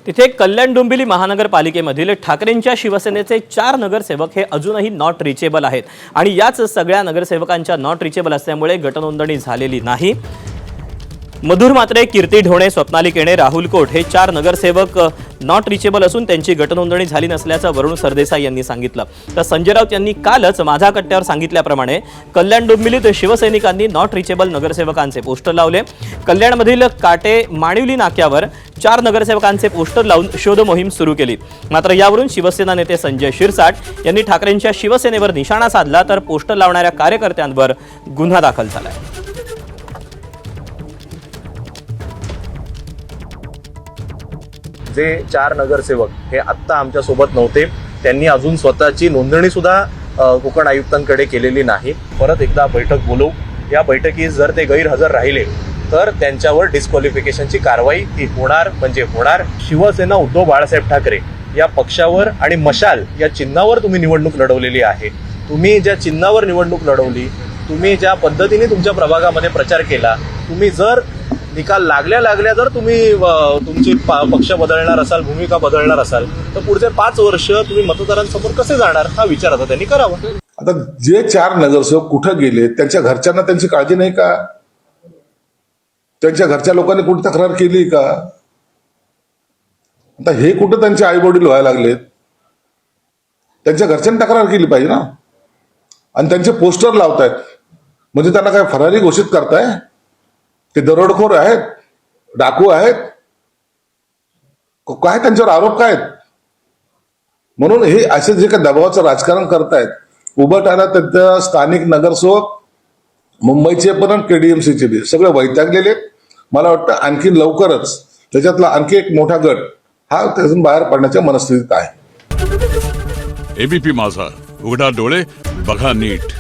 तिथे कल्याण डोंबिवली महानगरपालिकेमधील ठाकरेंच्या शिवसेनेचे 4 नगरसेवक हे अजूनही नॉट रिचेबल आहेत आणि याच सगळ्या नगरसेवकांच्या नॉट रिचेबल असल्यामुळे गटनोंदणी झालेली नाही। मधुर म्हात्रे, कीर्ती ढोणे, स्वप्नाली केणे, राहुल कोट हे 4 नगरसेवक नॉट रिचेबल असून त्यांची गटनोंदणी झाली नसल्याचं वरुण सरदेसाई यांनी सांगितलं। तर संजय राऊत यांनी कालच माझा कट्ट्यावर सांगितल्याप्रमाणे कल्याण डोंबिवलीत शिवसैनिकांनी नॉट रिचेबल नगरसेवकांचे पोस्टर लावले। कल्याणमधील काटे माणिवली नाक्यावर 4 नगरसेवकांचे पोस्टर लावून शोध मोहीम सुरू केली। मात्र यावरून शिवसेना नेते संजय शिरसाट यांनी ठाकरेंच्या शिवसेनेवर निशाणा साधला, तर पोस्टर लावणाऱ्या कार्यकर्त्यांवर गुन्हा दाखल झालाय। जे 4 नगरसेवक हे आत्ता आमच्या सोबत नव्हते, त्यांनी अजून स्वतःची नोंदणी सुद्धा कोकण आयुक्तांकडे केलेली नाही। परत एकदा बैठक बोलवू, या बैठकीत जर ते गैरहजर राहिले तर त्यांच्यावर डिस्क्वालिफिकेशनची कारवाई ही होणार म्हणजे होणार। शिवसेना उद्धव बाळासाहेब ठाकरे या पक्षावर आणि मशाल या चिन्हावर तुम्ही निवडणूक लढवलेली आहे। तुम्ही ज्या चिन्हावर निवडणूक लढवली, तुम्ही ज्या पद्धतीने तुमच्या प्रभागामध्ये प्रचार केला, तुम्ही जर निकाल लागल्या जर तुम्ही तुमची पक्ष बदलणार असाल, भूमिका बदलणार असाल, तर पुढचे 5 वर्ष तुम्ही मतदारांसमोर कसे जाणार हा विचार आता त्यांनी करावा। आता जे 4 नगरसेवक कुठे गेले, त्यांच्या घरच्यांना त्यांची काळजी नाही का? त्यांच्या घरच्या लोकांनी कुठे तक्रार केली का? आता हे कुठं त्यांचे आई वडील व्हायला लागलेत, त्यांच्या घरच्यांनी तक्रार केली पाहिजे ना। आणि त्यांचे पोस्टर लावतायत म्हणजे त्यांना काय फरारी घोषित करताय? ते दरोडखोर आहेत, डाकू आहेत, काय त्यांच्यावर आरोप काय आहेत? म्हणून हे असे जे काही दबावाचं राजकारण करतायत, उभटायला त्यांच्या स्थानिक नगरसेवक मुंबईचे पण केडीएमसीचे बी सगळे वैतागलेले। मला वाटतं आणखी लवकरच त्याच्यातला आणखी एक मोठा गट हा त्यातून बाहेर पडण्याच्या मनस्थितीत आहे। एबीपी माझा, उघडा डोळे बघा नीट।